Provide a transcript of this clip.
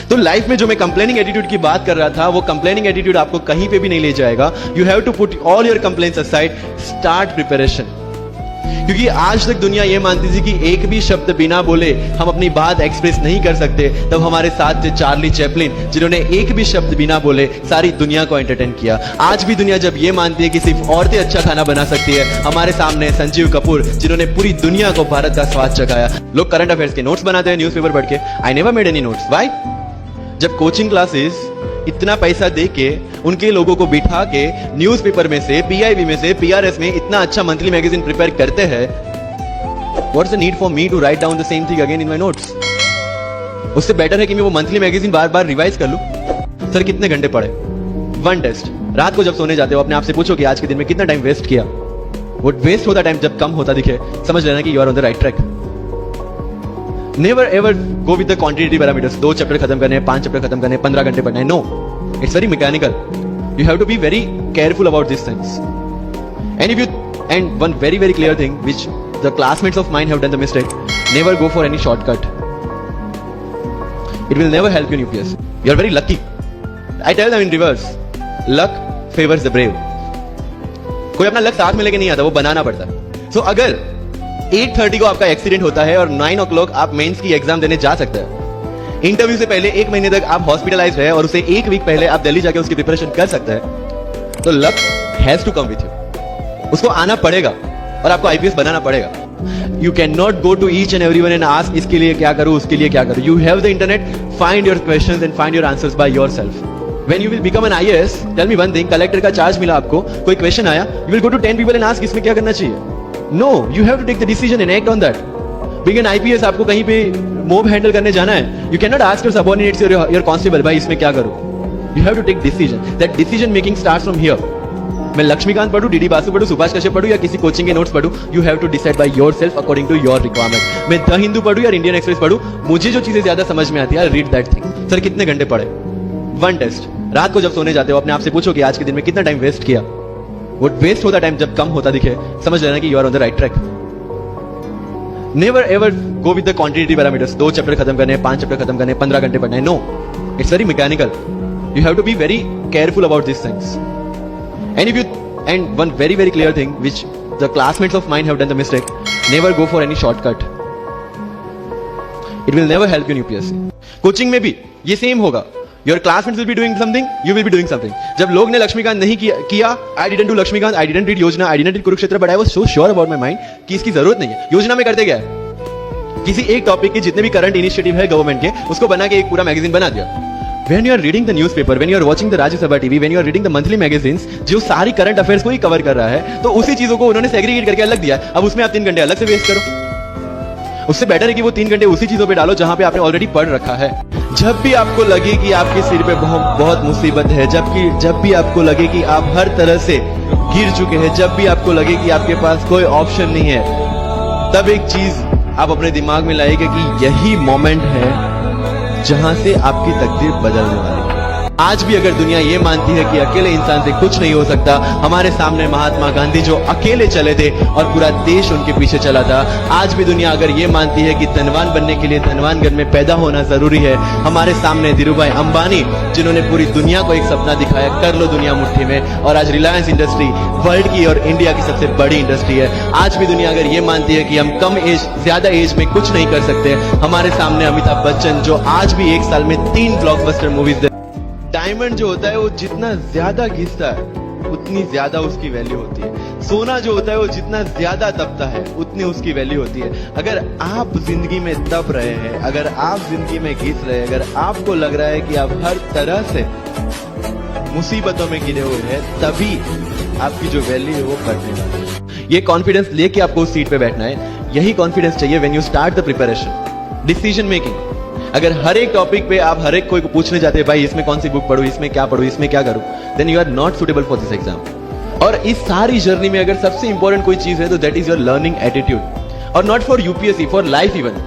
तो लाइफ में जो मैं कंप्लेनिंग एटीट्यूड की बात कर रहा था, वो कंप्लेनिंग एटीट्यूड आपको कहीं पे भी नहीं ले जाएगा. You have to put all your complaints aside, start preparation. क्योंकि आज तक दुनिया ये मानती थी कि एक भी शब्द बिना बोले हम अपनी बात एक्सप्रेस नहीं कर सकते. तब हमारे साथ थे चार्ली चैपलिन, जिन्होंने एक भी शब्द बिना बोले सारी दुनिया को एंटरटेन किया. आज भी दुनिया जब ये मानती है कि सिर्फ औरतें अच्छा खाना बना सकती है, हमारे सामने संजीव कपूर, जिन्होंने पूरी दुनिया को भारत का स्वाद चखाया. लोग करंट अफेयर्स के नोट्स बनाते हैं न्यूज़पेपर पढ़ के. I never made any notes. Why? जब कोचिंग क्लासेस इतना पैसा दे के उनके लोगों को बिठा के न्यूज़पेपर में से, पीआईबी में से, पीआरएस में इतना अच्छा मंथली मैगजीन प्रिपेयर करते हैं, what's the need for me to write down the same thing again in my notes? उससे बेटर है कि मैं वो मंथली मैगजीन बार बार रिवाइज कर लूं. सर कितने घंटे पढ़े? One test. रात को जब सोने जाते हो अपने आप से पूछो कि आज के दिन में कितना टाइम वेस्ट किया. वो वेस्ट होता टाइम जब कम होता दिखे, समझ लेना कि you are on the right track. Never ever go with the quantitative parameters. 2 chapter खत्म करने हैं, 5 चैप्टर खत्म करने हैं, 15 घंटे पढ़ना है. No, it's very mechanical. You have to be very careful about this things. And one very clear thing which the classmates of mine have done the mistake: never go for any shortcut. It will never help you in UPSC. You are very lucky. I tell them in reverse, luck favors the brave. कोई अपना luck साथ में लेके नहीं आता, वो बनाना पड़ता है. So अगर 8:30 को आपका एक्सीडेंट होता है और 9 o'clock आप मेंस की एग्जाम देने जा सकते हैं, इंटरव्यू से पहले 1 महीने तक आप हॉस्पिटलाइज्ड है और उसे 1 वीक पहले आप दिल्ली जाके उसकी प्रिपरेशन कर सकते हैं, तो luck has to come with you. उसको आना पड़ेगा और आपको आईपीएस बनाना पड़ेगा. You can not go to each and everyone and ask इसके लिए क्या करूं, उसके लिए क्या करूं. You have the internet, find your questions and find your answers by yourself. When you will become an IAS, tell me one thing, collector का charge मिला आपको, कोई क्वेश्चन आया, you will go to 10 people and ask इसमें क्या करना चाहिए? No, you have to take the decision and act on that. Being an IPS, आपको कहीं पे मोब हैंडल करने जाना है, you can not ask your subordinates, your constable, भाई इसमें क्या करूं. You have to take decision. That decision making starts from here. मैं लक्ष्मीकांत पढ़ूं, डीडी बासु पढ़ूं, सुभाष कश्यप पढ़ूं या किसी कोचिंग के नोट्स पढ़ूं, you have to decide by yourself according to your requirement. मैं द हिंदू पढ़ूं या इंडियन एक्सप्रेस पढ़ूं, मुझे जो चीजें ज्यादा समझ में आती है, रीड दैट थिंग. सर कितने घंटे पढ़े? One test. रात को जब सोने जाते हो अपने आप से पूछो कि आज के दिन में कितना टाइम वेस्ट किया. वो वेस्ट होता टाइम जब कम होता दिखे, समझ लेना कि you are on the right track. Never ever go with the quantitative parameters. 2 chapter खत्म करने हैं, 5 चैप्टर खत्म करने हैं, 15 घंटे पढ़ना है. No, it's very mechanical. You have to be very careful about this things. And one very clear thing which the classmates of mine have done the mistake: never go for any shortcut. It will never help you in UPSC. Coaching में भी ये same होगा. Your classmates will be doing something, you will be doing something. जब लोग ने लक्ष्मीकांत नहीं किया, I didn't do Laxmikant, I didn't read योजना, I didn't read Kurukshetra, but I was so sure about my mind कि इसकी जरूरत नहीं है. योजना में करते क्या है? किसी एक टॉपिक के जितने भी करंट इनिशिएटिव है गवर्नमेंट के, उसको बना के एक पूरा मैगजीन बना दिया. When you are reading the newspaper, when you are watching the Rajya Sabha TV, when you are reading the monthly magazines, जो सारी करंट अफेयर्स को ही कवर कर रहा है, तो उसी चीजों को उन्होंने सेग्रीगेट करके अलग दिया. अब उसमें आप 3 घंटे अलग से वेस्ट करो. उससे बेटर है कि वो 3 घंटे उसी चीजों पे डालो जहां पे आपने ऑलरेडी पढ़ रखा है. जब भी आपको लगे कि आपके सिर पे बहुत मुसीबत है, जब भी आपको लगे कि आप हर तरह से गिर चुके हैं, जब भी आपको लगे कि आपके पास कोई ऑप्शन नहीं है, तब एक चीज आप अपने दिमाग में लाइएगा कि यही मोमेंट है जहां से आपकी तकदीर बदलने वाली है. आज भी अगर दुनिया ये मानती है कि अकेले इंसान से कुछ नहीं हो सकता, हमारे सामने महात्मा गांधी जो अकेले चले थे और पूरा देश उनके पीछे चला था. आज भी दुनिया अगर ये मानती है कि धनवान बनने के लिए धनवानगढ़ में पैदा होना जरूरी है, हमारे सामने धीरूभाई अंबानी, जिन्होंने पूरी दुनिया को एक सपना दिखाया, कर लो दुनिया मुट्ठी में, और आज रिलायंस इंडस्ट्री वर्ल्ड की और इंडिया की सबसे बड़ी इंडस्ट्री है. आज भी दुनिया अगर ये मानती है कि हम ज्यादा एज में कुछ नहीं कर सकते, हमारे सामने अमिताभ बच्चन, जो आज भी 1 साल में 3 ब्लॉकबस्टर मूवीज. डायमंड जो होता है वो जितना ज्यादा घिसता है उतनी ज्यादा उसकी वैल्यू होती है. सोना जो होता है वो जितना ज्यादा तपता है उतनी उसकी वैल्यू होती है. अगर आप जिंदगी में तप रहे हैं, अगर आप जिंदगी में घिस रहे हैं, अगर आपको लग रहा है कि आप हर तरह से मुसीबतों में गिरे हुए हैं, तभी आपकी जो वैल्यू है वो बढ़ने वाली है. ये कॉन्फिडेंस लेके आपको उस सीट पे बैठना है. यही कॉन्फिडेंस चाहिए when you start the preparation. Decision making. अगर हर एक टॉपिक पे आप हर एक कोई को पूछने जाते हैं, भाई इसमें कौन सी बुक पढ़ूं, इसमें क्या पढ़ूं, इसमें क्या करूं, then you are not suitable for this exam. और इस सारी जर्नी में अगर सबसे इंपॉर्टेंट कोई चीज है तो that is your learning attitude. और not for UPSC, for life even.